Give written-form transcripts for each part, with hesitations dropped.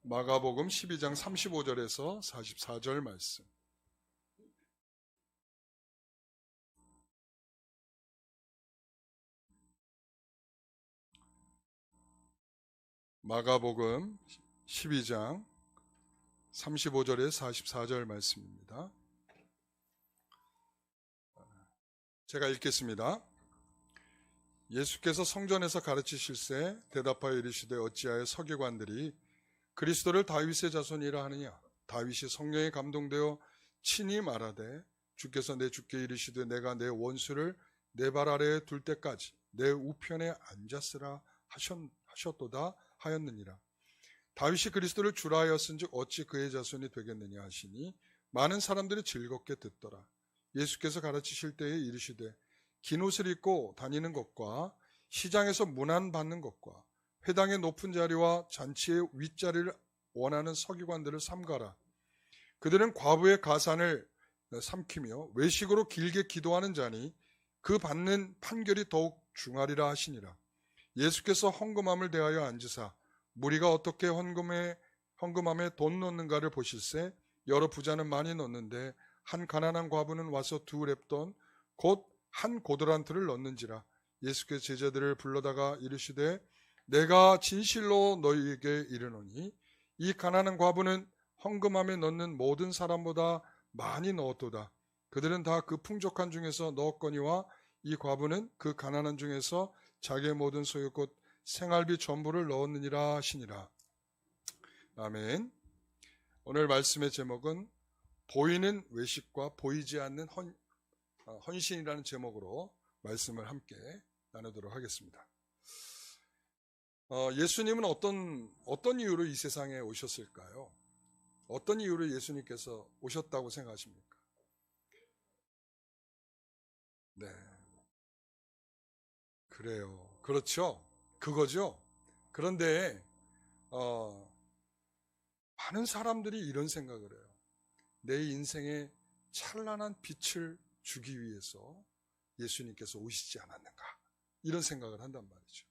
마가복음 12장 35절에서 44절 말씀. 마가복음 12장 35절에서 44절 말씀입니다. 제가 읽겠습니다. 예수께서 성전에서 가르치실새 대답하여 이르시되 어찌하여 서기관들이 그리스도를 다윗의 자손이라 하느냐. 다윗이 성령에 감동되어 친히 말하되 주께서 내 주께 이르시되 내가 내 원수를 내 발 아래에 둘 때까지 내 우편에 앉았으라 하셨도다 하였느니라. 다윗이 그리스도를 주라 하였은즉 어찌 그의 자손이 되겠느냐 하시니 많은 사람들이 즐겁게 듣더라. 예수께서 가르치실 때에 이르시되 긴 옷을 입고 다니는 것과 시장에서 문안 받는 것과 회당의 높은 자리와 잔치의 윗자리를 원하는 서기관들을 삼가라. 그들은 과부의 가산을 삼키며 외식으로 길게 기도하는 자니 그 받는 판결이 더욱 중하리라 하시니라. 예수께서 헌금함을 대하여 앉으사 무리가 어떻게 헌금함에 돈 넣는가를 보실새 여러 부자는 많이 넣는데 한 가난한 과부는 와서 2렙돈 곧 한 고드란트를 넣는지라. 예수께서 제자들을 불러다가 이르시되 내가 진실로 너희에게 이르노니 이 가난한 과부는 헌금함에 넣는 모든 사람보다 많이 넣었도다. 그들은 다 그 풍족한 중에서 넣었거니와 이 과부는 그 가난한 중에서 자기의 모든 소유 곧 생활비 전부를 넣었느니라 하시니라. 아멘. 오늘 말씀의 제목은 보이는 외식과 보이지 않는 헌신이라는 제목으로 말씀을 함께 나누도록 하겠습니다. 예수님은 어떤 이유로 이 세상에 오셨을까요? 어떤 이유로 예수님께서 오셨다고 생각하십니까? 네. 그래요. 그렇죠. 그거죠. 그런데 많은 사람들이 이런 생각을 해요. 내 인생에 찬란한 빛을 주기 위해서 예수님께서 오시지 않았는가, 이런 생각을 한단 말이죠.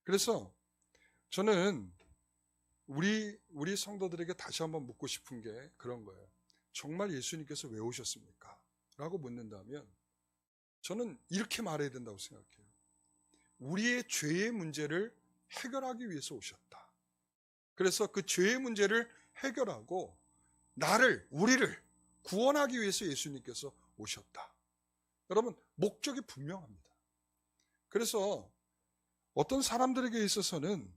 그래서 저는 우리 성도들에게 다시 한번 묻고 싶은 게 그런 거예요. 정말 예수님께서 왜 오셨습니까? 라고 묻는다면 저는 이렇게 말해야 된다고 생각해요. 우리의 죄의 문제를 해결하기 위해서 오셨다. 그래서 그 죄의 문제를 해결하고 우리를 구원하기 위해서 예수님께서 오셨다. 여러분, 목적이 분명합니다. 그래서 어떤 사람들에게 있어서는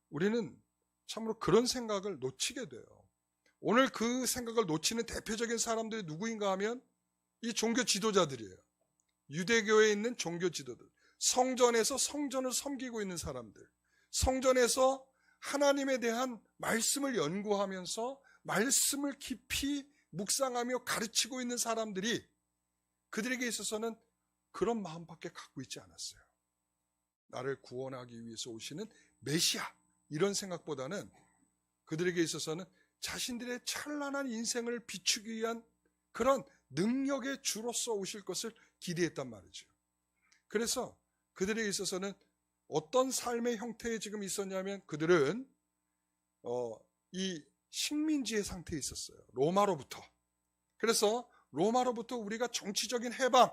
우리는 참으로 그런 생각을 놓치게 돼요. 오늘 그 생각을 놓치는 대표적인 사람들이 누구인가 하면 이 종교 지도자들이에요. 유대교에 있는 종교 지도들. 성전에서 성전을 섬기고 있는 사람들. 성전에서 하나님에 대한 말씀을 연구하면서 말씀을 깊이 묵상하며 가르치고 있는 사람들이 그들에게 있어서는 그런 마음밖에 갖고 있지 않았어요. 나를 구원하기 위해서 오시는 메시아, 이런 생각보다는 그들에게 있어서는 자신들의 찬란한 인생을 비추기 위한 그런 능력의 주로서 오실 것을 기대했단 말이죠. 그래서 그들에게 있어서는 어떤 삶의 형태에 지금 있었냐면 그들은 이 식민지의 상태에 있었어요. 로마로부터. 그래서 로마로부터 우리가 정치적인 해방,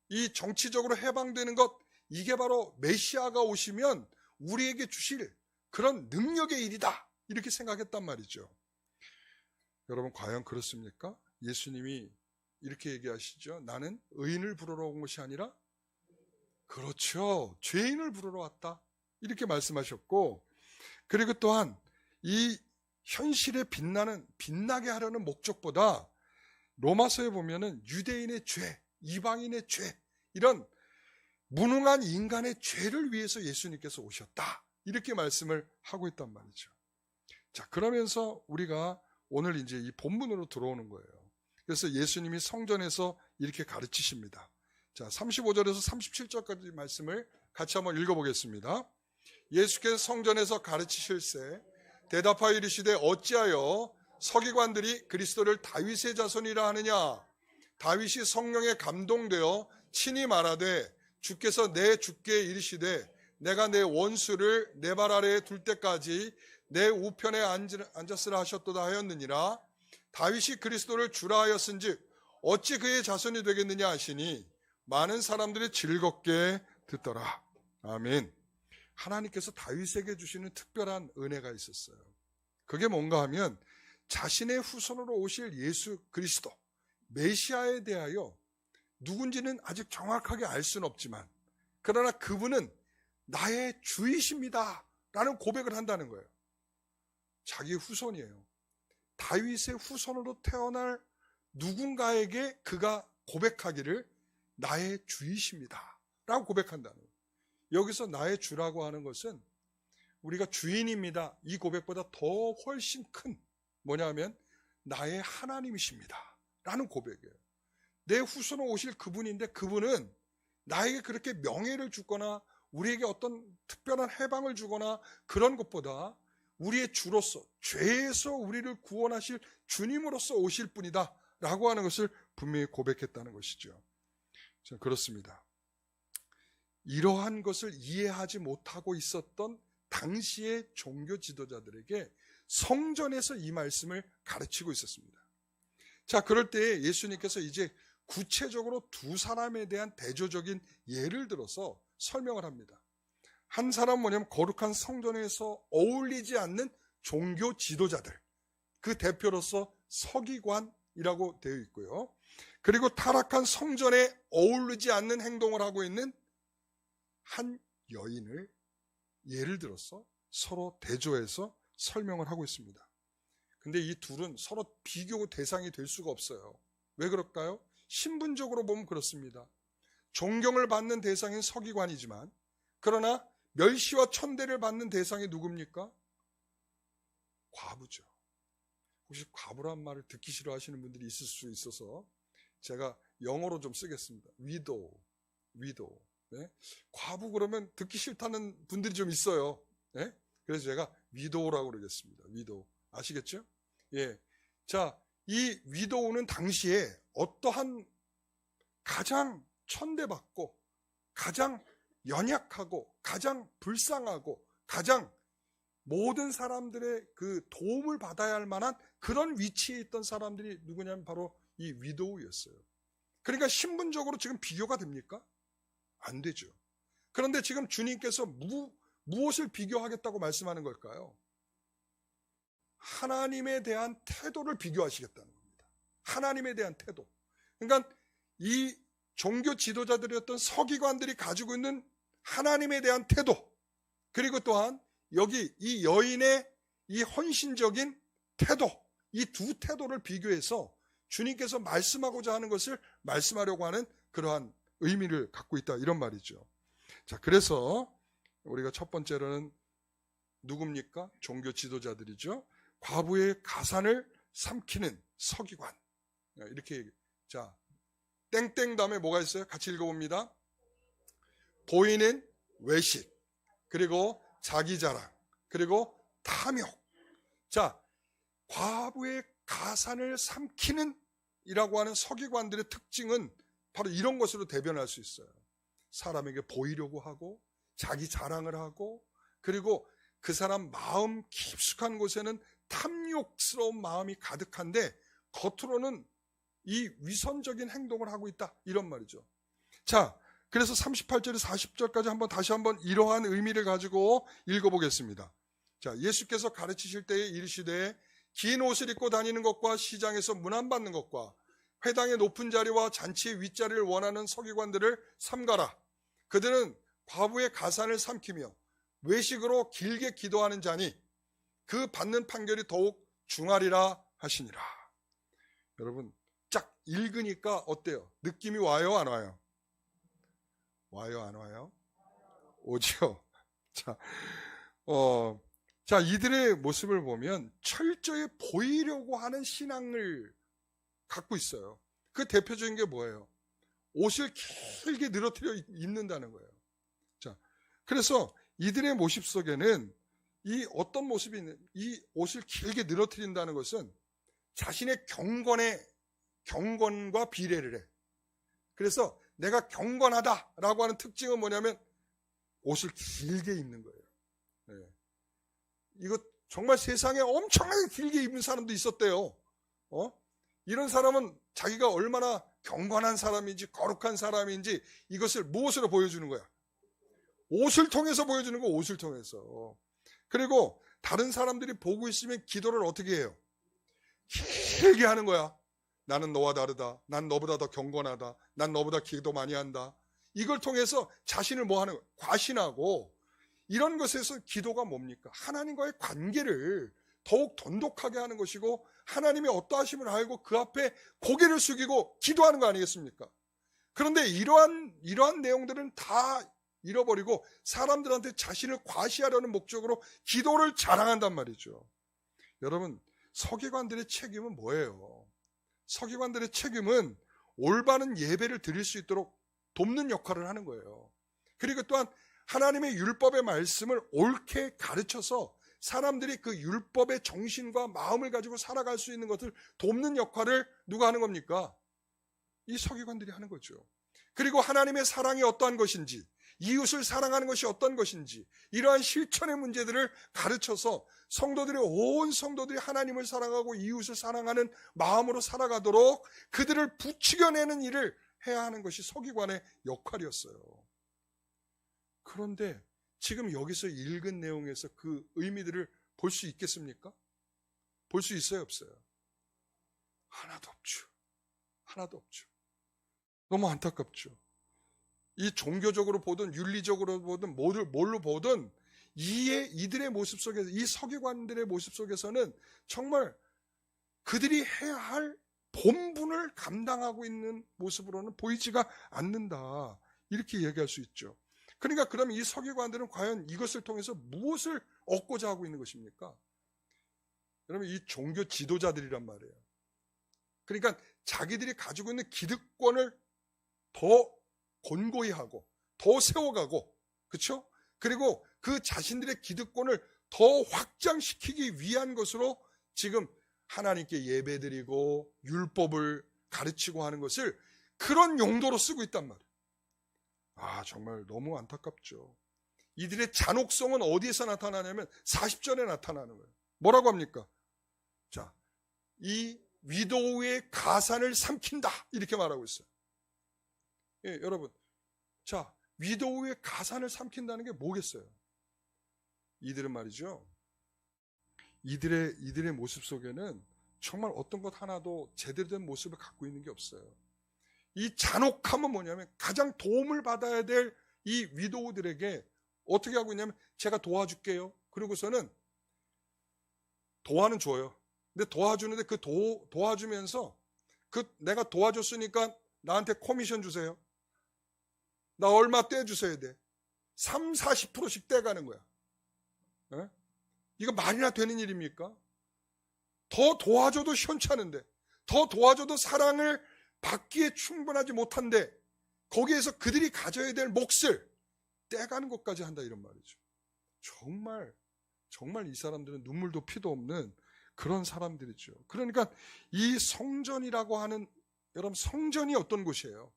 이 정치적으로 해방되는 것, 이게 바로 메시아가 오시면 우리에게 주실 그런 능력의 일이다, 이렇게 생각했단 말이죠. 여러분, 과연 그렇습니까? 예수님이 이렇게 얘기하시죠. 나는 의인을 부르러 온 것이 아니라, 그렇죠, 죄인을 부르러 왔다, 이렇게 말씀하셨고, 그리고 또한 이 현실에 빛나게 하려는 목적보다 로마서에 보면은 유대인의 죄, 이방인의 죄, 이런 무능한 인간의 죄를 위해서 예수님께서 오셨다, 이렇게 말씀을 하고 있단 말이죠. 자, 그러면서 우리가 오늘 이제 이 본문으로 들어오는 거예요. 그래서 예수님이 성전에서 이렇게 가르치십니다. 자, 35절에서 37절까지 말씀을 같이 한번 읽어보겠습니다. 예수께서 성전에서 가르치실새 대답하여 이르시되 어찌하여 서기관들이 그리스도를 다윗의 자손이라 하느냐. 다윗이 성령에 감동되어 친히 말하되 주께서 내 주께 이르시되 내가 내 원수를 내 발 아래에 둘 때까지 내 우편에 앉았으라 하셨도다 하였느니라. 다윗이 그리스도를 주라 하였은즉 어찌 그의 자손이 되겠느냐 하시니 많은 사람들이 즐겁게 듣더라. 아멘. 하나님께서 다윗에게 주시는 특별한 은혜가 있었어요. 그게 뭔가 하면 자신의 후손으로 오실 예수 그리스도 메시아에 대하여 누군지는 아직 정확하게 알 수는 없지만 그러나 그분은 나의 주이십니다 라는 고백을 한다는 거예요. 자기의 후손이에요. 다윗의 후손으로 태어날 누군가에게 그가 고백하기를 나의 주이십니다 라고 고백한다는 거예요. 여기서 나의 주라고 하는 것은 우리가 주인입니다 이 고백보다 더 훨씬 큰 뭐냐면 나의 하나님이십니다 라는 고백이에요. 내 후손으로 오실 그분인데 그분은 나에게 그렇게 명예를 주거나 우리에게 어떤 특별한 해방을 주거나 그런 것보다 우리의 주로서 죄에서 우리를 구원하실 주님으로서 오실 분이다 라고 하는 것을 분명히 고백했다는 것이죠. 그렇습니다. 이러한 것을 이해하지 못하고 있었던 당시의 종교 지도자들에게 성전에서 이 말씀을 가르치고 있었습니다. 자, 그럴 때 예수님께서 이제 구체적으로 두 사람에 대한 대조적인 예를 들어서 설명을 합니다. 한 사람은 뭐냐면 거룩한 성전에서 어울리지 않는 종교 지도자들, 그 대표로서 서기관이라고 되어 있고요. 그리고 타락한 성전에 어울리지 않는 행동을 하고 있는 한 여인을 예를 들어서 서로 대조해서 설명을 하고 있습니다. 근데 이 둘은 서로 비교 대상이 될 수가 없어요. 왜 그럴까요? 신분적으로 보면 그렇습니다. 존경을 받는 대상인 서기관이지만 그러나 멸시와 천대를 받는 대상이 누굽니까? 과부죠. 혹시 과부란 말을 듣기 싫어하시는 분들이 있을 수 있어서 제가 영어로 좀 쓰겠습니다. widow. 네? 과부 그러면 듣기 싫다는 분들이 좀 있어요. 네? 그래서 제가 widow라고 그러겠습니다. widow. 아시겠죠? 예. 자, 이 widow는 당시에 어떠한 가장 천대받고 가장 연약하고 가장 불쌍하고 가장 모든 사람들의 그 도움을 받아야 할 만한 그런 위치에 있던 사람들이 누구냐면 바로 이 위도우였어요. 그러니까 신분적으로 지금 비교가 됩니까? 안 되죠. 그런데 지금 주님께서 무엇을 비교하겠다고 말씀하는 걸까요? 하나님에 대한 태도를 비교하시겠다는 겁니다. 하나님에 대한 태도. 그러니까 이 종교 지도자들이었던 서기관들이 가지고 있는 하나님에 대한 태도, 그리고 또한 여기 이 여인의 이 헌신적인 태도, 이 두 태도를 비교해서 주님께서 말씀하고자 하는 것을 말씀하려고 하는 그러한 의미를 갖고 있다, 이런 말이죠. 자, 그래서 우리가 첫 번째로는 누굽니까? 종교 지도자들이죠. 과부의 가산을 삼키는 서기관. 이렇게, 자, 땡땡 다음에 뭐가 있어요? 같이 읽어봅니다. 보이는 외식, 그리고 자기 자랑, 그리고 탐욕. 자, 과부의 가산을 삼키는 이라고 하는 서기관들의 특징은 바로 이런 것으로 대변할 수 있어요. 사람에게 보이려고 하고 자기 자랑을 하고, 그리고 그 사람 마음 깊숙한 곳에는 탐욕스러운 마음이 가득한데 겉으로는 이 위선적인 행동을 하고 있다, 이런 말이죠. 자, 그래서 38절에서 40절까지 다시 한번 이러한 의미를 가지고 읽어보겠습니다. 자, 예수께서 가르치실 때에 이르시되 긴 옷을 입고 다니는 것과 시장에서 문안받는 것과 회당의 높은 자리와 잔치의 윗자리를 원하는 서기관들을 삼가라. 그들은 과부의 가산을 삼키며 외식으로 길게 기도하는 자니 그 받는 판결이 더욱 중하리라 하시니라. 여러분, 쫙 읽으니까 어때요? 느낌이 와요, 안 와요? 와요, 안 와요? 오죠. 자, 이들의 모습을 보면 철저히 보이려고 하는 신앙을 갖고 있어요. 그 대표적인 게 뭐예요? 옷을 길게 늘어뜨려 입는다는 거예요. 자, 그래서 이들의 모습 속에는 이 어떤 모습이 있는, 이 옷을 길게 늘어뜨린다는 것은 자신의 경건과 비례를 해. 그래서 내가 경건하다라고 하는 특징은 뭐냐면 옷을 길게 입는 거예요. 네. 이거 정말 세상에 엄청나게 길게 입은 사람도 있었대요. 이런 사람은 자기가 얼마나 경건한 사람인지 거룩한 사람인지 이것을 무엇으로 보여주는 거야? 옷을 통해서 보여주는 거, 옷을 통해서. 그리고 다른 사람들이 보고 있으면 기도를 어떻게 해요? 길게 하는 거야. 나는 너와 다르다. 난 너보다 더 경건하다. 난 너보다 기도 많이 한다. 이걸 통해서 자신을 뭐 하는 거야? 과신하고, 이런 것에서 기도가 뭡니까? 하나님과의 관계를 더욱 돈독하게 하는 것이고, 하나님의 어떠하심을 알고 그 앞에 고개를 숙이고 기도하는 거 아니겠습니까? 그런데 이러한 내용들은 다 잃어버리고 사람들한테 자신을 과시하려는 목적으로 기도를 자랑한단 말이죠. 여러분, 서기관들의 책임은 뭐예요? 서기관들의 책임은 올바른 예배를 드릴 수 있도록 돕는 역할을 하는 거예요. 그리고 또한 하나님의 율법의 말씀을 옳게 가르쳐서 사람들이 그 율법의 정신과 마음을 가지고 살아갈 수 있는 것을 돕는 역할을 누가 하는 겁니까? 이 서기관들이 하는 거죠. 그리고 하나님의 사랑이 어떠한 것인지, 이웃을 사랑하는 것이 어떤 것인지, 이러한 실천의 문제들을 가르쳐서 온 성도들이 하나님을 사랑하고 이웃을 사랑하는 마음으로 살아가도록 그들을 부추겨내는 일을 해야 하는 것이 서기관의 역할이었어요. 그런데 지금 여기서 읽은 내용에서 그 의미들을 볼 수 있겠습니까? 볼 수 있어요, 없어요? 하나도 없죠. 하나도 없죠. 너무 안타깝죠. 이 종교적으로 보든 윤리적으로 보든 뭘로 보든 이들의 모습 속에서, 이 서기관들의 모습 속에서는 정말 그들이 해야 할 본분을 감당하고 있는 모습으로는 보이지가 않는다. 이렇게 얘기할 수 있죠. 그러니까 그러면 이 서기관들은 과연 이것을 통해서 무엇을 얻고자 하고 있는 것입니까? 여러분, 이 종교 지도자들이란 말이에요. 그러니까 자기들이 가지고 있는 기득권을 더 곤고히 하고 더 세워가고, 그렇죠? 그리고 그 자신들의 기득권을 더 확장시키기 위한 것으로 지금 하나님께 예배드리고 율법을 가르치고 하는 것을 그런 용도로 쓰고 있단 말이에요. 정말 너무 안타깝죠. 이들의 잔혹성은 어디에서 나타나냐면 40절에 나타나는 거예요. 뭐라고 합니까? 자, 이 위도우의 가산을 삼킨다, 이렇게 말하고 있어요. 예, 여러분, 자, 위도우의 가산을 삼킨다는 게 뭐겠어요? 이들은 말이죠, 이들의 모습 속에는 정말 어떤 것 하나도 제대로 된 모습을 갖고 있는 게 없어요. 이 잔혹함은 뭐냐면 가장 도움을 받아야 될 이 위도우들에게 어떻게 하고 있냐면, 제가 도와줄게요. 그러고서는 도와는 줘요. 근데 도와주는데 그 도와주면서 내가 도와줬으니까 나한테 코미션 주세요. 나 얼마 떼주셔야 돼. 3, 40%씩 떼가는 거야. 네? 이거 말이나 되는 일입니까? 더 도와줘도 시원찮은데, 더 도와줘도 사랑을 받기에 충분하지 못한데, 거기에서 그들이 가져야 될 몫을 떼가는 것까지 한다, 이런 말이죠. 정말 이 사람들은 눈물도 피도 없는 그런 사람들이죠. 그러니까 이 성전이라고 하는, 여러분, 성전이 어떤 곳이에요?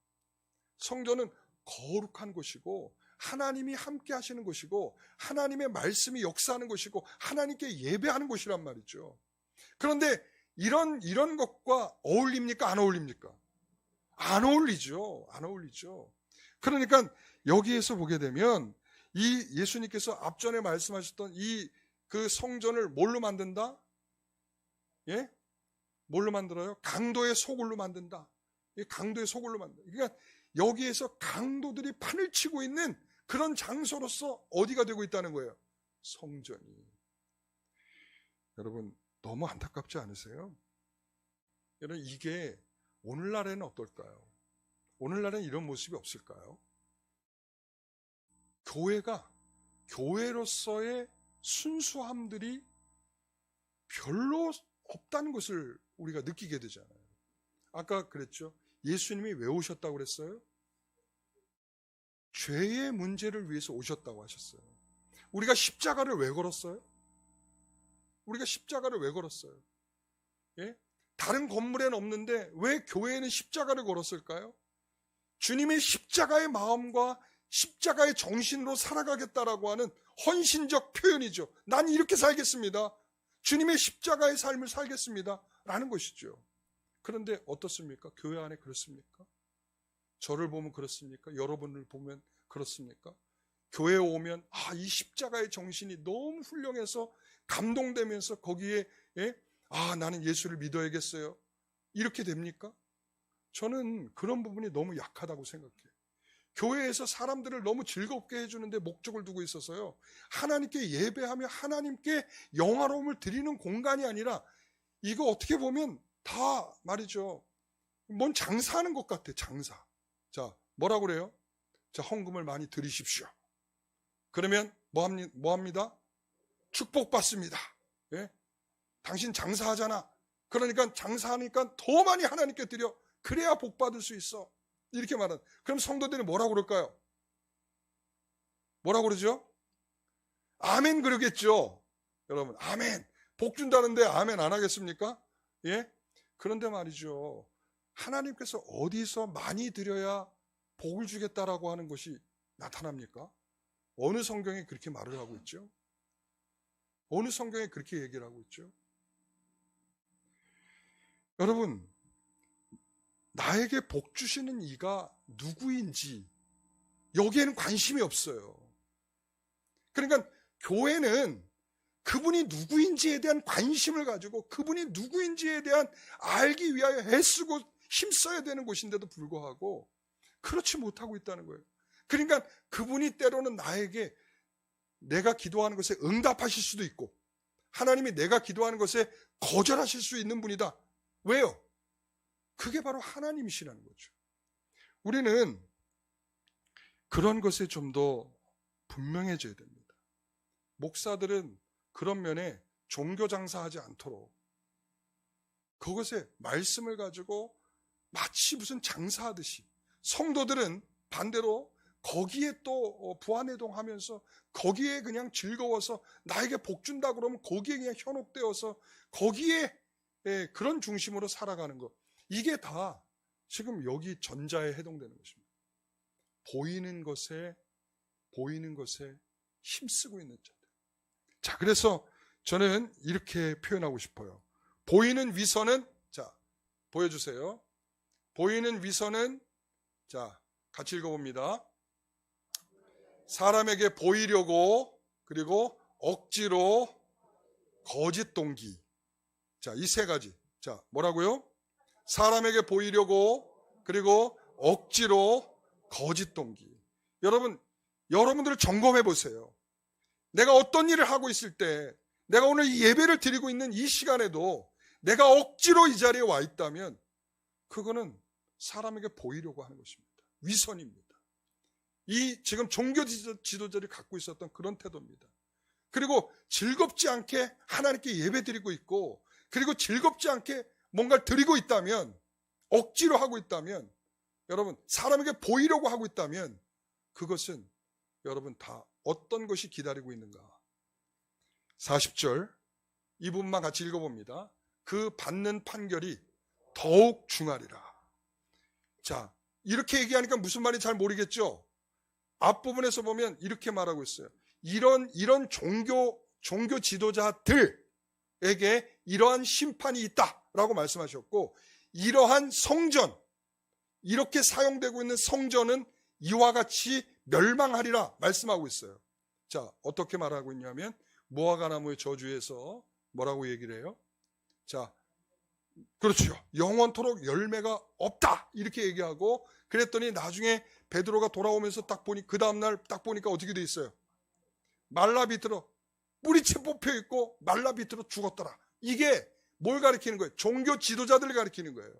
성전은 거룩한 곳이고 하나님이 함께 하시는 곳이고 하나님의 말씀이 역사하는 곳이고 하나님께 예배하는 곳이란 말이죠. 그런데 이런 것과 어울립니까? 안 어울립니까? 안 어울리죠. 안 어울리죠. 그러니까 여기에서 보게 되면 이 예수님께서 앞전에 말씀하셨던 그 성전을 뭘로 만든다? 예? 뭘로 만들어요? 강도의 소굴로 만든다. 강도의 소굴로 만든다. 그러니까 여기에서 강도들이 판을 치고 있는 그런 장소로서 어디가 되고 있다는 거예요? 성전이. 여러분, 너무 안타깝지 않으세요? 여러분, 이게 오늘날에는 어떨까요? 오늘날에는 이런 모습이 없을까요? 교회로서의 순수함들이 별로 없다는 것을 우리가 느끼게 되잖아요. 아까 그랬죠. 예수님이 왜 오셨다고 그랬어요? 죄의 문제를 위해서 오셨다고 하셨어요. 우리가 십자가를 왜 걸었어요? 예? 다른 건물에는 없는데 왜 교회에는 십자가를 걸었을까요? 주님의 십자가의 마음과 십자가의 정신으로 살아가겠다라고 하는 헌신적 표현이죠. 난 이렇게 살겠습니다. 주님의 십자가의 삶을 살겠습니다 라는 것이죠. 그런데 어떻습니까? 교회 안에 그렇습니까? 저를 보면 그렇습니까? 여러분을 보면 그렇습니까? 교회에 오면 이 십자가의 정신이 너무 훌륭해서 감동되면서 거기에 나는 예수를 믿어야겠어요. 이렇게 됩니까? 저는 그런 부분이 너무 약하다고 생각해요. 교회에서 사람들을 너무 즐겁게 해주는데 목적을 두고 있어서요. 하나님께 예배하며 하나님께 영화로움을 드리는 공간이 아니라 이거 어떻게 보면 다 말이죠. 뭔 장사하는 것 같아, 장사. 자, 뭐라고 그래요? 자, 헌금을 많이 드리십시오. 그러면 뭐 합니다? 축복받습니다. 예? 당신 장사하잖아. 그러니까 장사하니까 더 많이 하나님께 드려. 그래야 복 받을 수 있어. 이렇게 말하는. 그럼 성도들이 뭐라고 그럴까요? 뭐라고 그러죠? 아멘 그러겠죠. 여러분, 아멘. 복 준다는데 아멘 안 하겠습니까? 예? 그런데 말이죠. 하나님께서 어디서 많이 드려야 복을 주겠다라고 하는 것이 나타납니까? 어느 성경에 그렇게 말을 하고 있죠? 어느 성경에 그렇게 얘기를 하고 있죠? 여러분, 나에게 복 주시는 이가 누구인지 여기에는 관심이 없어요. 그러니까 교회는 그분이 누구인지에 대한 관심을 가지고 그분이 누구인지에 대한 알기 위하여 애쓰고 힘써야 되는 곳인데도 불구하고 그렇지 못하고 있다는 거예요. 그러니까 그분이 때로는 나에게 내가 기도하는 것에 응답하실 수도 있고 하나님이 내가 기도하는 것에 거절하실 수 있는 분이다. 왜요? 그게 바로 하나님이시라는 거죠. 우리는 그런 것에 좀 더 분명해져야 됩니다. 목사들은 그런 면에 종교 장사하지 않도록 그것에 말씀을 가지고 마치 무슨 장사하듯이 성도들은 반대로 거기에 또 부안해동하면서 거기에 그냥 즐거워서 나에게 복 준다 그러면 거기에 그냥 현혹되어서 거기에 그런 중심으로 살아가는 것. 이게 다 지금 여기 전자에 해당되는 것입니다. 보이는 것에 힘쓰고 있는 자들. 자, 그래서 저는 이렇게 표현하고 싶어요. 보이는 위선은, 자, 보여주세요. 보이는 위선은, 자, 같이 읽어봅니다. 사람에게 보이려고, 그리고 억지로 거짓 동기. 자, 이 세 가지. 자, 뭐라고요? 사람에게 보이려고, 그리고 억지로 거짓 동기. 여러분들 점검해 보세요. 내가 어떤 일을 하고 있을 때, 내가 오늘 이 예배를 드리고 있는 이 시간에도 내가 억지로 이 자리에 와 있다면 그거는 사람에게 보이려고 하는 것입니다. 위선입니다. 이 지금 종교 지도자들이 갖고 있었던 그런 태도입니다. 그리고 즐겁지 않게 하나님께 예배 드리고 있고, 그리고 즐겁지 않게 뭔가를 드리고 있다면, 억지로 하고 있다면, 여러분, 사람에게 보이려고 하고 있다면 그것은 여러분 다 어떤 것이 기다리고 있는가? 40절 이 부분만 같이 읽어봅니다. 그 받는 판결이 더욱 중하리라. 자, 이렇게 얘기하니까 무슨 말인지 잘 모르겠죠? 앞부분에서 보면 이렇게 말하고 있어요. 이런 종교 지도자들에게 이러한 심판이 있다라고 말씀하셨고, 이러한 성전, 이렇게 사용되고 있는 성전은 이와 같이 멸망하리라 말씀하고 있어요. 자, 어떻게 말하고 있냐면 무화과나무의 저주에서 뭐라고 얘기를 해요? 자, 그렇죠. 영원토록 열매가 없다 이렇게 얘기하고, 그랬더니 나중에 베드로가 돌아오면서 딱 보니 그 다음날 딱 보니까 어떻게 돼 있어요? 말라 비틀어 뿌리채 뽑혀 있고 말라 비틀어 죽었더라. 이게 뭘 가리키는 거예요? 종교 지도자들을 가리키는 거예요.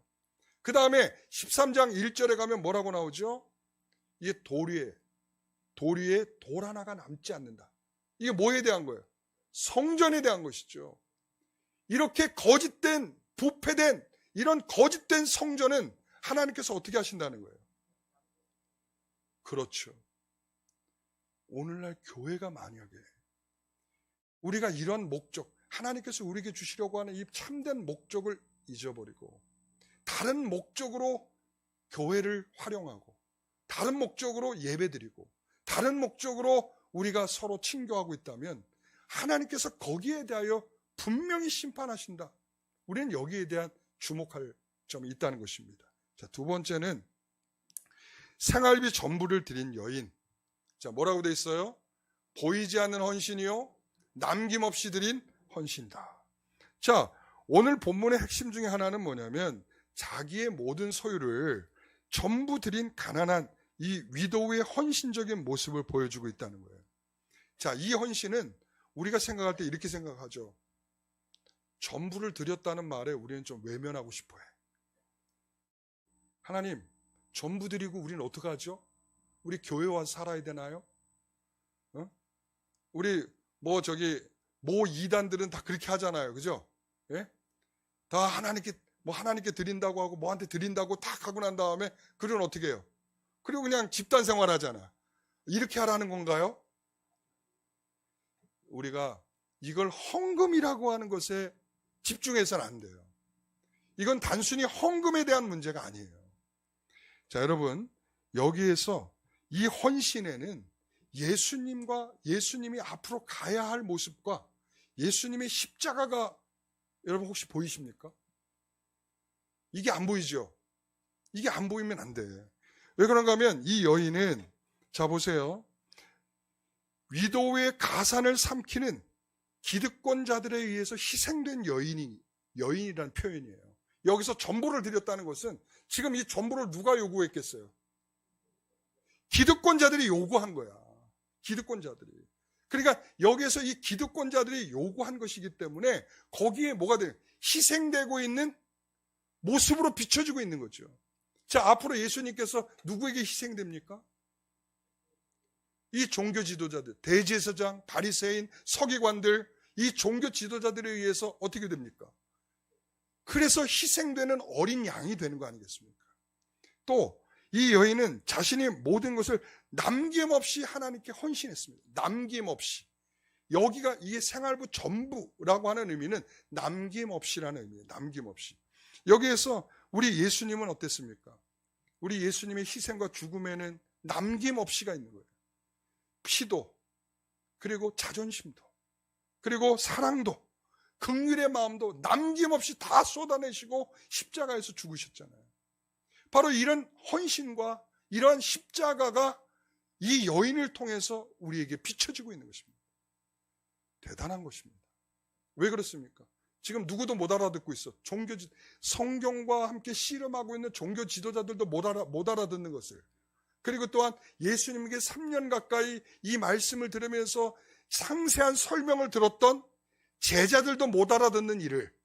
그 다음에 13장 1절에 가면 뭐라고 나오죠? 이게 돌 위에 돌 하나가 남지 않는다. 이게 뭐에 대한 거예요? 성전에 대한 것이죠. 이렇게 거짓된, 부패된 이런 거짓된 성전은 하나님께서 어떻게 하신다는 거예요? 그렇죠. 오늘날 교회가 만약에 우리가 이런 목적, 하나님께서 우리에게 주시려고 하는 이 참된 목적을 잊어버리고 다른 목적으로 교회를 활용하고 다른 목적으로 예배드리고 다른 목적으로 우리가 서로 친교하고 있다면 하나님께서 거기에 대하여 분명히 심판하신다. 우리는 여기에 대한 주목할 점이 있다는 것입니다. 자, 두 번째는 생활비 전부를 드린 여인. 자, 뭐라고 돼 있어요? 보이지 않는 헌신이요 남김없이 드린 헌신이다. 자, 오늘 본문의 핵심 중에 하나는 뭐냐면 자기의 모든 소유를 전부 드린 가난한 이 위도우의 헌신적인 모습을 보여주고 있다는 거예요. 자, 이 헌신은 우리가 생각할 때 이렇게 생각하죠. 전부를 드렸다는 말에 우리는 좀 외면하고 싶어해. 하나님, 전부 드리고 우리는 어떻게 하죠? 우리 교회 와서 살아야 되나요? 우리 모 이단들은 다 그렇게 하잖아요. 그죠? 예? 다 하나님께 드린다고 하고 뭐한테 드린다고 탁 하고 난 다음에 그건 어떻게 해요? 그리고 그냥 집단 생활 하잖아. 이렇게 하라는 건가요? 우리가 이걸 헌금이라고 하는 것에 집중해서는 안 돼요. 이건 단순히 헌금에 대한 문제가 아니에요. 자, 여러분, 여기에서 이 헌신에는 예수님이 앞으로 가야 할 모습과 예수님의 십자가가 여러분 혹시 보이십니까? 이게 안 보이죠? 이게 안 보이면 안 돼. 왜 그런가 하면 이 여인은, 자 보세요. 위도우의 가산을 삼키는 기득권자들에 의해서 희생된 여인이라는 표현이에요. 여기서 전부를 드렸다는 것은 지금 이 전부를 누가 요구했겠어요? 기득권자들이 요구한 거야. 기득권자들이. 그러니까 여기에서 이 기득권자들이 요구한 것이기 때문에 거기에 뭐가 돼요? 희생되고 있는 모습으로 비춰지고 있는 거죠. 자, 앞으로 예수님께서 누구에게 희생됩니까? 이 종교 지도자들, 대제사장, 바리새인, 서기관들, 이 종교 지도자들에 의해서 어떻게 됩니까? 그래서 희생되는 어린 양이 되는 거 아니겠습니까? 또 이 여인은 자신의 모든 것을 남김없이 하나님께 헌신했습니다. 남김없이. 여기가 이게 생활부 전부라고 하는 의미는 남김없이라는 의미예요. 남김없이. 여기에서 우리 예수님은 어땠습니까? 우리 예수님의 희생과 죽음에는 남김없이가 있는 거예요. 피도, 그리고 자존심도, 그리고 사랑도, 긍휼의 마음도 남김없이 다 쏟아내시고 십자가에서 죽으셨잖아요. 바로 이런 헌신과 이러한 십자가가 이 여인을 통해서 우리에게 비춰지고 있는 것입니다. 대단한 것입니다. 왜 그렇습니까? 지금 누구도 못 알아듣고 있어. 성경과 함께 씨름하고 있는 종교 지도자들도 못 알아듣는 것을. 그리고 또한 예수님에게 3년 가까이 이 말씀을 들으면서 상세한 설명을 들었던 제자들도 못 알아듣는 일을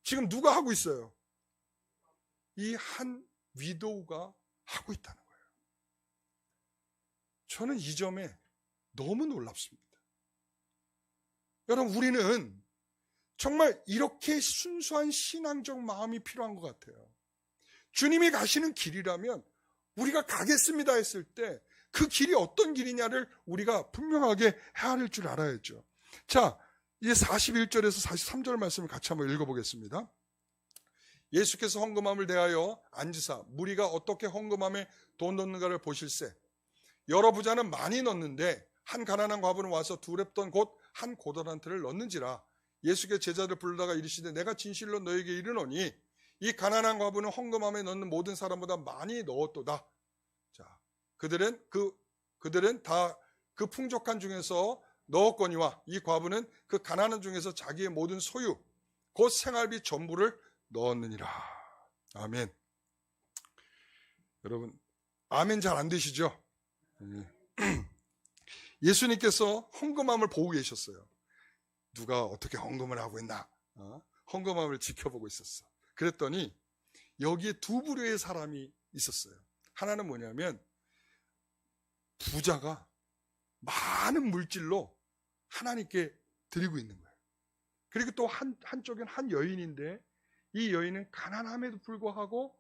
지금 누가 하고 있어요? 이 한 위도우가 하고 있다는 거예요. 저는 이 점에 너무 놀랍습니다. 여러분, 우리는 정말 이렇게 순수한 신앙적 마음이 필요한 것 같아요. 주님이 가시는 길이라면 우리가 가겠습니다 했을 때 그 길이 어떤 길이냐를 우리가 분명하게 헤아릴 줄 알아야죠. 자, 이제 41절에서 43절 말씀을 같이 한번 읽어보겠습니다. 예수께서 헌금함을 대하여 앉으사 무리가 어떻게 헌금함에 돈 넣는가를 보실세. 여러 부자는 많이 넣는데 한 가난한 과부는 와서 2렙돈 곧 한 고더란트를 넣는지라. 예수께서 제자들 부르다가 이르시되 내가 진실로 너에게 이르노니 이 가난한 과부는 헌금함에 넣는 모든 사람보다 많이 넣었도다. 자, 그들은 다 그 풍족한 중에서 넣었거니와 이 과부는 그 가난한 중에서 자기의 모든 소유 곧 생활비 전부를 넣었느니라. 아멘. 여러분, 아멘 잘 안 되시죠? 예수님께서 헌금함을 보고 계셨어요. 누가 어떻게 헌금을 하고 있나? 헌금함을 지켜보고 있었어. 그랬더니 여기에 두 부류의 사람이 있었어요. 하나는 뭐냐면 부자가 많은 물질로 하나님께 드리고 있는 거예요. 그리고 또 한쪽엔 한 여인인데 이 여인은 가난함에도 불구하고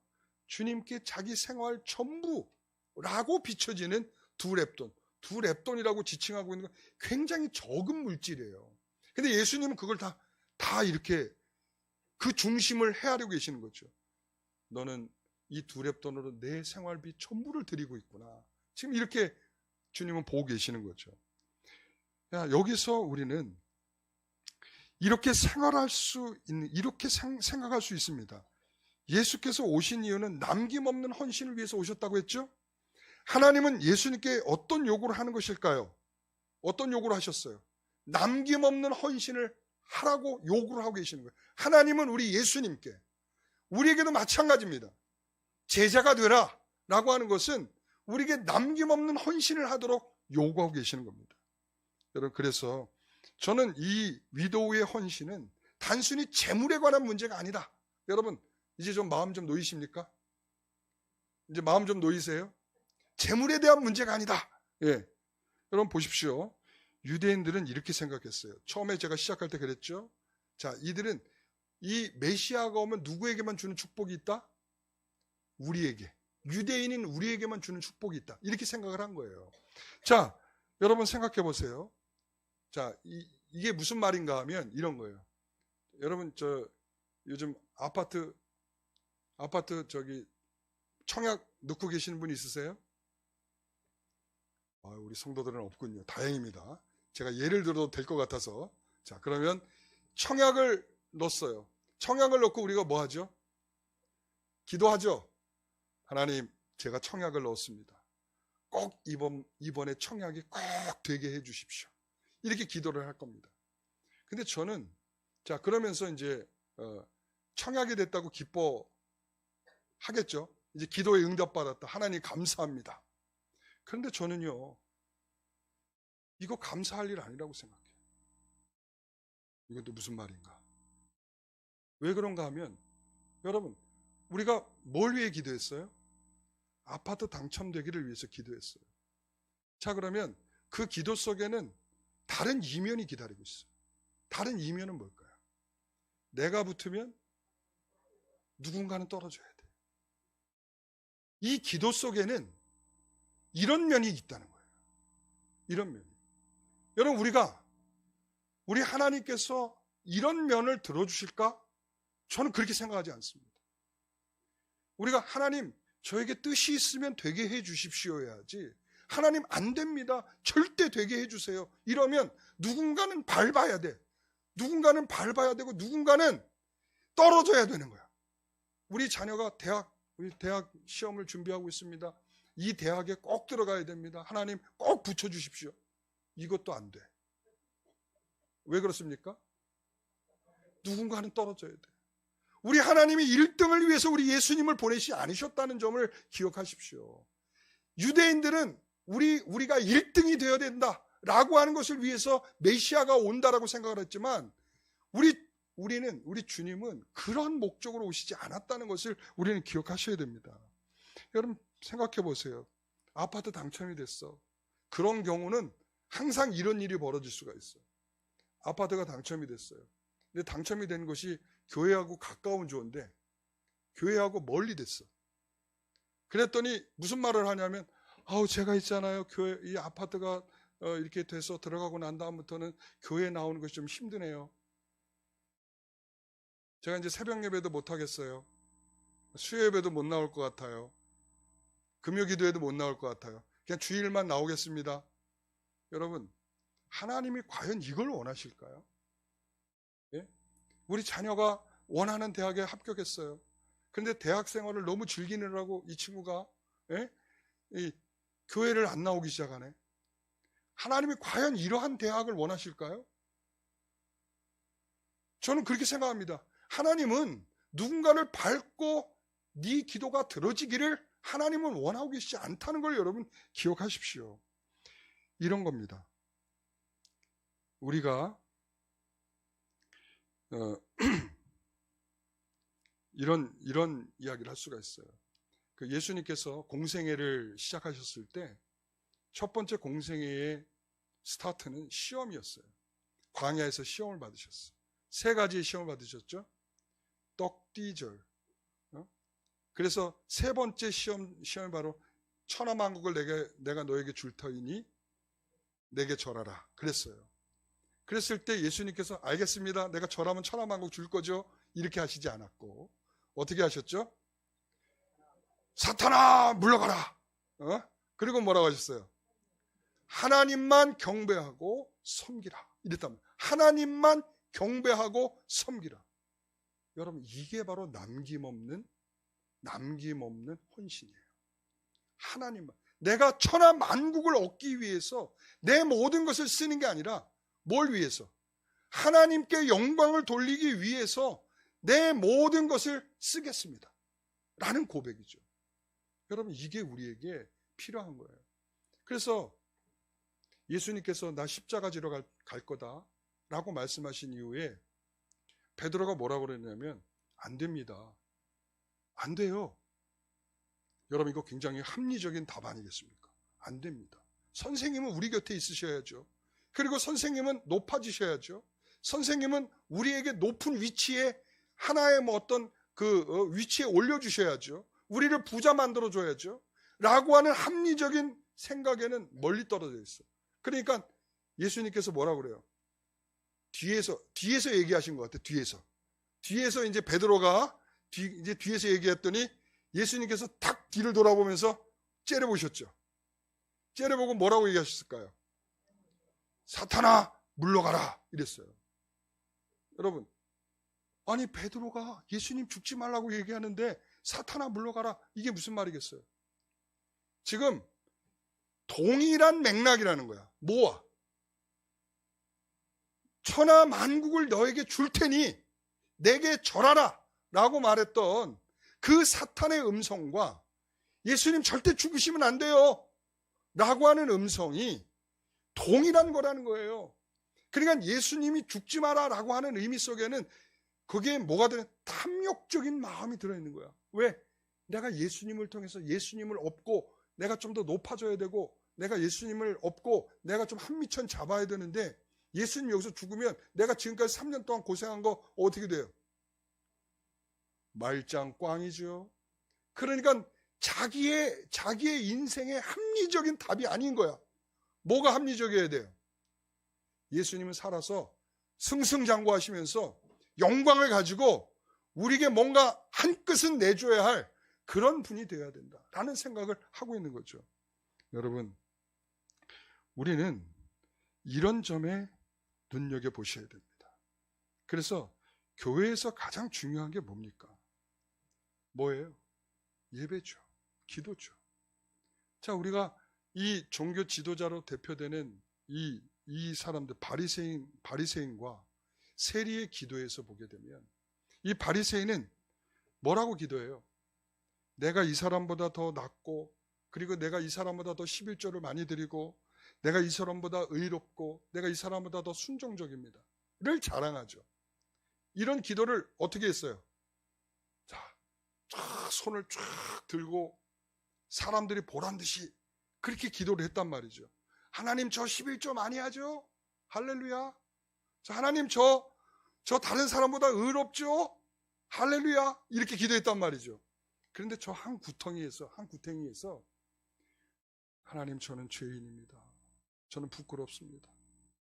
주님께 자기 생활 전부라고 비춰지는 2렙돈이라고 지칭하고 있는 건 굉장히 적은 물질이에요. 근데 예수님은 그걸 다 이렇게 그 중심을 헤아리고 계시는 거죠. 너는 이 2렙돈으로 내 생활비 전부를 드리고 있구나. 지금 이렇게 주님은 보고 계시는 거죠. 여기서 우리는 이렇게 생활할 수 있는, 이렇게 생각할 수 있습니다. 예수께서 오신 이유는 남김없는 헌신을 위해서 오셨다고 했죠? 하나님은 예수님께 어떤 요구를 하는 것일까요? 어떤 요구를 하셨어요? 남김없는 헌신을 하라고 요구를 하고 계시는 거예요. 하나님은 우리 예수님께, 우리에게도 마찬가지입니다. 제자가 되라 라고 하는 것은 우리에게 남김없는 헌신을 하도록 요구하고 계시는 겁니다. 여러분, 그래서 저는 이 위도우의 헌신은 단순히 재물에 관한 문제가 아니다. 여러분, 이제 좀 마음 좀 놓이십니까? 이제 마음 좀 놓이세요? 재물에 대한 문제가 아니다. 예. 여러분 보십시오. 유대인들은 이렇게 생각했어요. 처음에 제가 시작할 때 그랬죠. 자, 이들은 이 메시아가 오면 누구에게만 주는 축복이 있다? 우리에게. 유대인인 우리에게만 주는 축복이 있다. 이렇게 생각을 한 거예요. 자, 여러분 생각해 보세요. 자, 이게 무슨 말인가 하면 이런 거예요. 여러분, 요즘 아파트 저기 청약 넣고 계시는 분 있으세요? 우리 성도들은 없군요. 다행입니다. 제가 예를 들어도 될 것 같아서. 자, 그러면 청약을 넣었어요. 청약을 넣고 우리가 뭐 하죠? 기도하죠. 하나님, 제가 청약을 넣었습니다. 꼭 이번에 청약이 꼭 되게 해 주십시오. 이렇게 기도를 할 겁니다. 근데 저는, 자, 그러면서 이제 청약이 됐다고 기뻐하겠죠. 이제 기도에 응답받았다. 하나님 감사합니다. 그런데 저는요, 이거 감사할 일 아니라고 생각해요. 이건 또 무슨 말인가? 왜 그런가 하면, 여러분, 우리가 뭘 위해 기도했어요? 아파트 당첨되기를 위해서 기도했어요. 자, 그러면 그 기도 속에는 다른 이면이 기다리고 있어요. 다른 이면은 뭘까요? 내가 붙으면 누군가는 떨어져야 돼. 이 기도 속에는 이런 면이 있다는 거예요. 이런 면이. 여러분, 우리 하나님께서 이런 면을 들어주실까? 저는 그렇게 생각하지 않습니다. 우리가 하나님, 저에게 뜻이 있으면 되게 해 주십시오 해야지, 하나님 안 됩니다, 절대 되게 해 주세요, 이러면 누군가는 밟아야 돼. 누군가는 밟아야 되고 누군가는 떨어져야 되는 거야. 우리 자녀가 우리 대학 시험을 준비하고 있습니다. 이 대학에 꼭 들어가야 됩니다. 하나님 꼭 붙여주십시오. 이것도 안 돼. 왜 그렇습니까? 누군가는 떨어져야 돼. 우리 하나님이 1등을 위해서 우리 예수님을 보내시지 않으셨다는 점을 기억하십시오. 유대인들은 우리가 1등이 되어야 된다라고 하는 것을 위해서 메시아가 온다라고 생각을 했지만, 우리 주님은 그런 목적으로 오시지 않았다는 것을 우리는 기억하셔야 됩니다. 여러분 생각해 보세요. 아파트 당첨이 됐어. 그런 경우는 항상 이런 일이 벌어질 수가 있어요. 아파트가 당첨이 됐어요. 근데 당첨이 된 것이 교회하고 가까운 조인데 교회하고 멀리 됐어. 그랬더니 무슨 말을 하냐면, 제가 있잖아요, 교회, 이 아파트가 이렇게 돼서 들어가고 난 다음부터는 교회 나오는 것이 좀 힘드네요. 제가 이제 새벽 예배도 못 하겠어요. 수요 예배도 못 나올 것 같아요. 금요 기도회도 못 나올 것 같아요. 그냥 주일만 나오겠습니다. 여러분, 하나님이 과연 이걸 원하실까요? 예? 우리 자녀가 원하는 대학에 합격했어요. 그런데 대학 생활을 너무 즐기느라고 이 친구가 이 교회를 안 나오기 시작하네. 하나님이 과연 이러한 대학을 원하실까요? 저는 그렇게 생각합니다. 하나님은 누군가를 밟고 네 기도가 들어지기를 하나님은 원하고 계시지 않다는 걸 여러분 기억하십시오. 이런 겁니다. 우리가 이런 이야기를 할 수가 있어요. 그 예수님께서 공생애를 시작하셨을 때 첫 번째 공생애의 스타트는 시험이었어요. 광야에서 시험을 받으셨어요. 3가지의 시험을 받으셨죠. 떡띠절. 그래서 3번째 시험이 바로 천하만국을 내가 너에게 줄 터이니 내게 절하라 그랬어요. 그랬을 때 예수님께서 알겠습니다, 내가 절하면 천하만국 줄 거죠, 이렇게 하시지 않았고 어떻게 하셨죠? 사탄아 물러가라. 그리고 뭐라고 하셨어요? 하나님만 경배하고 섬기라 이랬단 말이에요. 하나님만 경배하고 섬기라. 여러분, 이게 바로 남김없는 헌신이에요. 하나님만. 내가 천하 만국을 얻기 위해서 내 모든 것을 쓰는 게 아니라 뭘 위해서? 하나님께 영광을 돌리기 위해서 내 모든 것을 쓰겠습니다. 라는 고백이죠. 여러분, 이게 우리에게 필요한 거예요. 그래서 예수님께서 나 십자가 지러 갈 거다 라고 말씀하신 이후에 베드로가 뭐라고 그랬냐면 안 됩니다. 안 돼요. 여러분, 이거 굉장히 합리적인 답 아니겠습니까? 안 됩니다. 선생님은 우리 곁에 있으셔야죠. 그리고 선생님은 높아지셔야죠. 선생님은 우리에게 높은 위치에 하나의 어떤 그 위치에 올려주셔야죠. 우리를 부자 만들어줘야죠. 라고 하는 합리적인 생각에는 멀리 떨어져 있어. 그러니까 예수님께서 뭐라고 그래요? 뒤에서 얘기하신 것 같아요. 뒤에서 이제 베드로가 이제 뒤에서 얘기했더니 예수님께서 탁 뒤를 돌아보면서 째려보셨죠. 째려보고 뭐라고 얘기하셨을까요? 사탄아 물러가라 이랬어요. 여러분, 아니 베드로가 예수님 죽지 말라고 얘기하는데 사탄아 물러가라, 이게 무슨 말이겠어요? 지금 동일한 맥락이라는 거야. 뭐와? 천하 만국을 너에게 줄 테니 내게 절하라 라고 말했던 그 사탄의 음성과 예수님 절대 죽으시면 안 돼요 라고 하는 음성이 동일한 거라는 거예요. 그러니까 예수님이 죽지 마라 라고 하는 의미 속에는 거기에 뭐가 들어있는, 탐욕적인 마음이 들어있는 거야. 왜? 내가 예수님을 통해서 예수님을 업고 내가 좀 더 높아져야 되고, 내가 예수님을 업고 내가 좀 한미천 잡아야 되는데, 예수님 여기서 죽으면 내가 지금까지 3년 동안 고생한 거 어떻게 돼요? 말짱 꽝이죠. 그러니까 자기의 인생의 합리적인 답이 아닌 거야. 뭐가 합리적이어야 돼요? 예수님은 살아서 승승장구하시면서 영광을 가지고 우리에게 뭔가 한 끗은 내줘야 할 그런 분이 되어야 된다라는 생각을 하고 있는 거죠. 여러분, 우리는 이런 점에 눈여겨보셔야 됩니다. 그래서 교회에서 가장 중요한 게 뭡니까? 뭐예요? 예배죠. 기도죠. 자, 우리가 이 종교 지도자로 대표되는 이 사람들, 바리새인과 세리의 기도에서 보게 되면, 이 바리새인은 뭐라고 기도해요? 내가 이 사람보다 더 낫고, 그리고 내가 이 사람보다 더 11조를 많이 드리고, 내가 이 사람보다 의롭고, 내가 이 사람보다 더 순종적입니다 를 자랑하죠. 이런 기도를 어떻게 했어요? 자, 쫙 손을 쫙 들고 사람들이 보란 듯이 그렇게 기도를 했단 말이죠. 하나님, 저 11조 많이 하죠? 할렐루야. 자, 하나님, 저 다른 사람보다 의롭죠? 할렐루야. 이렇게 기도했단 말이죠. 그런데 저 한 구덩이에서 하나님, 저는 죄인입니다. 저는 부끄럽습니다.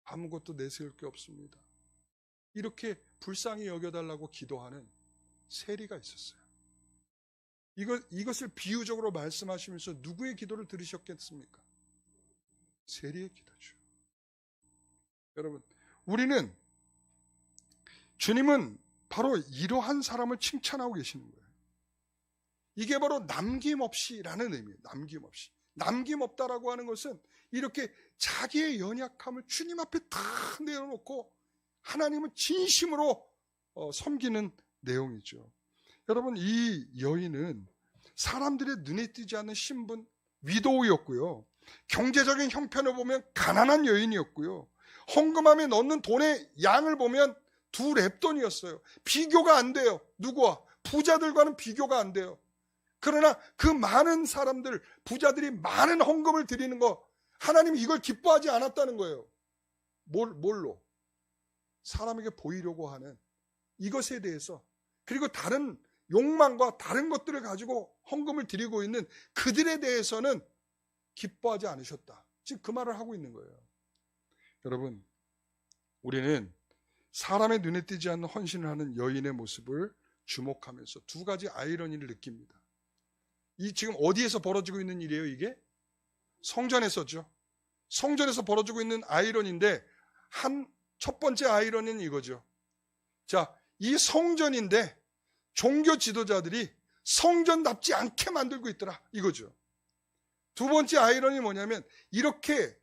아무것도 내세울 게 없습니다. 이렇게 불쌍히 여겨달라고 기도하는 세리가 있었어요. 이것을 비유적으로 말씀하시면서 누구의 기도를 들으셨겠습니까? 세리의 기도죠. 여러분, 주님은 바로 이러한 사람을 칭찬하고 계시는 거예요. 이게 바로 남김없이라는 의미예요. 남김없이. 남김없다라고 하는 것은 이렇게 자기의 연약함을 주님 앞에 다 내어놓고 하나님은 진심으로 섬기는 내용이죠. 여러분, 이 여인은 사람들의 눈에 띄지 않는 신분, 위도우였고요. 경제적인 형편을 보면 가난한 여인이었고요. 헌금함에 넣는 돈의 양을 보면 2렙돈이었어요. 비교가 안 돼요. 누구와? 부자들과는 비교가 안 돼요. 그러나 그 많은 사람들, 부자들이 많은 헌금을 드리는 거, 하나님이 이걸 기뻐하지 않았다는 거예요. 뭘로? 사람에게 보이려고 하는 이것에 대해서, 그리고 다른 욕망과 다른 것들을 가지고 헌금을 드리고 있는 그들에 대해서는 기뻐하지 않으셨다. 지금 그 말을 하고 있는 거예요. 여러분, 우리는 사람의 눈에 띄지 않는 헌신을 하는 여인의 모습을 주목하면서 두 가지 아이러니를 느낍니다. 이 지금 어디에서 벌어지고 있는 일이에요, 이게? 성전에서죠. 성전에서 벌어지고 있는 아이러니인데, 첫 번째 아이러니는 이거죠. 자, 이 성전인데 종교 지도자들이 성전답지 않게 만들고 있더라, 이거죠. 두 번째 아이러니 뭐냐면 이렇게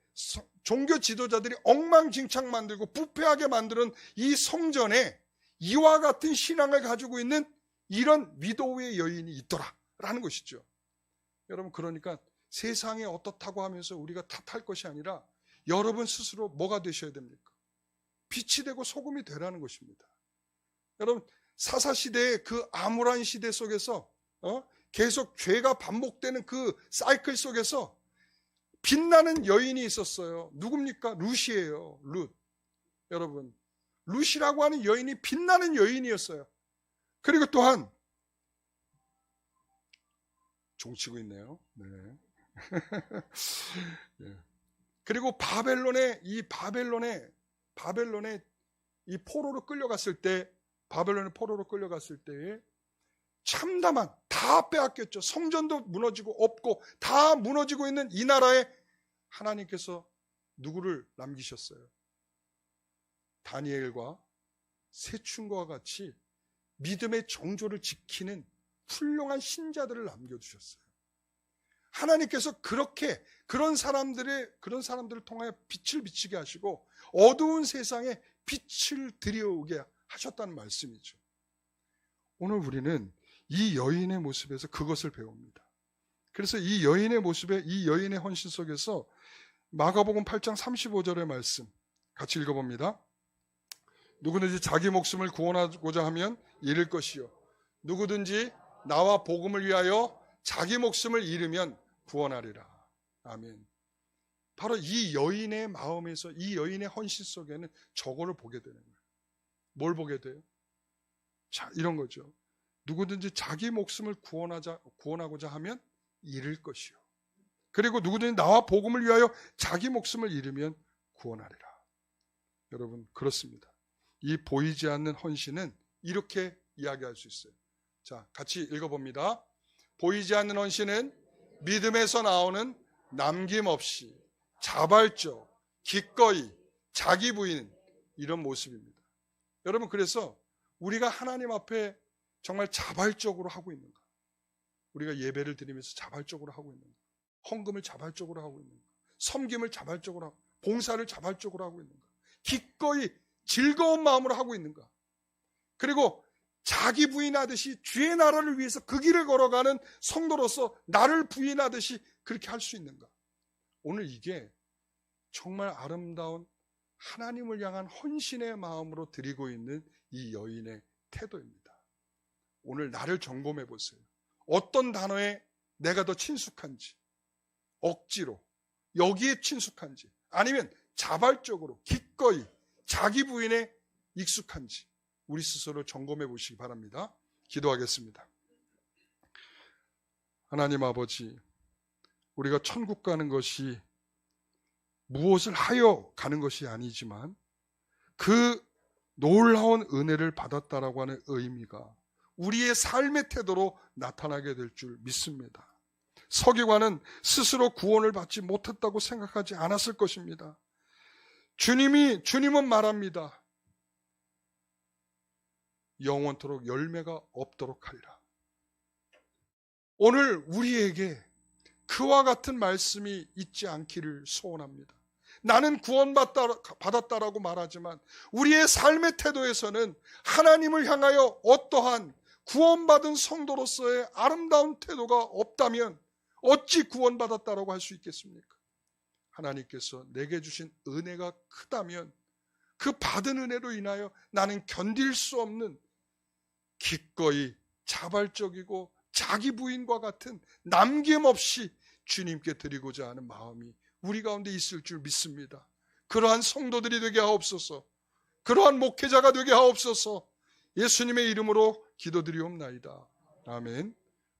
종교 지도자들이 엉망진창 만들고 부패하게 만드는 이 성전에 이와 같은 신앙을 가지고 있는 이런 위도우의 여인이 있더라라는 것이죠. 여러분, 그러니까 세상에 어떻다고 하면서 우리가 탓할 것이 아니라 여러분 스스로 뭐가 되셔야 됩니까? 빛이 되고 소금이 되라는 것입니다. 여러분, 사사시대의 그 암울한 시대 속에서 계속 죄가 반복되는 그 사이클 속에서 빛나는 여인이 있었어요. 누굽니까? 룻이에요. 룻. 여러분, 룻이라고 하는 여인이 빛나는 여인이었어요. 그리고 또한 종치고 있네요. 네. 네. 그리고 바벨론의 이 포로로 끌려갔을 때, 바벨론의 포로로 끌려갔을 때에 참담한, 다 빼앗겼죠. 성전도 무너지고 없고 다 무너지고 있는 이 나라에 하나님께서 누구를 남기셨어요? 다니엘과 세춘과 같이 믿음의 정조를 지키는 훌륭한 신자들을 남겨두셨어요. 하나님께서 그렇게 그런 사람들을 통하여 빛을 비치게 하시고 어두운 세상에 빛을 들여오게 하셨다는 말씀이죠. 오늘 우리는 이 여인의 모습에서 그것을 배웁니다. 그래서 이 여인의 모습에, 이 여인의 헌신 속에서 마가복음 8장 35절의 말씀 같이 읽어봅니다. 누구든지 자기 목숨을 구원하고자 하면 잃을 것이요, 누구든지 나와 복음을 위하여 자기 목숨을 잃으면 구원하리라. 아멘. 바로 이 여인의 마음에서, 이 여인의 헌신 속에는 저거를 보게 되는 거예요. 뭘 보게 돼요? 자, 이런 거죠. 누구든지 자기 목숨을 구원하고자 하면 잃을 것이요, 그리고 누구든지 나와 복음을 위하여 자기 목숨을 잃으면 구원하리라. 여러분, 그렇습니다. 이 보이지 않는 헌신은 이렇게 이야기할 수 있어요. 자, 같이 읽어봅니다. 보이지 않는 헌신은 믿음에서 나오는 남김없이 자발적, 기꺼이, 자기 부인, 이런 모습입니다. 여러분, 그래서 우리가 하나님 앞에 정말 자발적으로 하고 있는가? 우리가 예배를 드리면서 자발적으로 하고 있는가? 헌금을 자발적으로 하고 있는가? 섬김을 자발적으로 하고, 봉사를 자발적으로 하고 있는가? 기꺼이 즐거운 마음으로 하고 있는가? 그리고 자기 부인하듯이 주의 나라를 위해서 그 길을 걸어가는 성도로서 나를 부인하듯이 그렇게 할 수 있는가? 오늘 이게 정말 아름다운 하나님을 향한 헌신의 마음으로 드리고 있는 이 여인의 태도입니다. 오늘 나를 점검해 보세요. 어떤 단어에 내가 더 친숙한지, 억지로 여기에 친숙한지, 아니면 자발적으로 기꺼이 자기 부인에 익숙한지 우리 스스로 점검해 보시기 바랍니다. 기도하겠습니다. 하나님 아버지, 우리가 천국 가는 것이 무엇을 하여 가는 것이 아니지만 그 놀라운 은혜를 받았다라고 하는 의미가 우리의 삶의 태도로 나타나게 될 줄 믿습니다. 서기관은 스스로 구원을 받지 못했다고 생각하지 않았을 것입니다. 주님은 말합니다. 영원토록 열매가 없도록 하리라. 오늘 우리에게 그와 같은 말씀이 있지 않기를 소원합니다. 나는 구원받았다라고 말하지만 우리의 삶의 태도에서는 하나님을 향하여 어떠한 구원받은 성도로서의 아름다운 태도가 없다면 어찌 구원받았다라고 할 수 있겠습니까? 하나님께서 내게 주신 은혜가 크다면 그 받은 은혜로 인하여 나는 견딜 수 없는 기꺼이 자발적이고 자기 부인과 같은 남김없이 주님께 드리고자 하는 마음이 우리 가운데 있을 줄 믿습니다. 그러한 성도들이 되게 하옵소서. 그러한 목회자가 되게 하옵소서. 예수님의 이름으로 기도드리옵나이다. 아멘.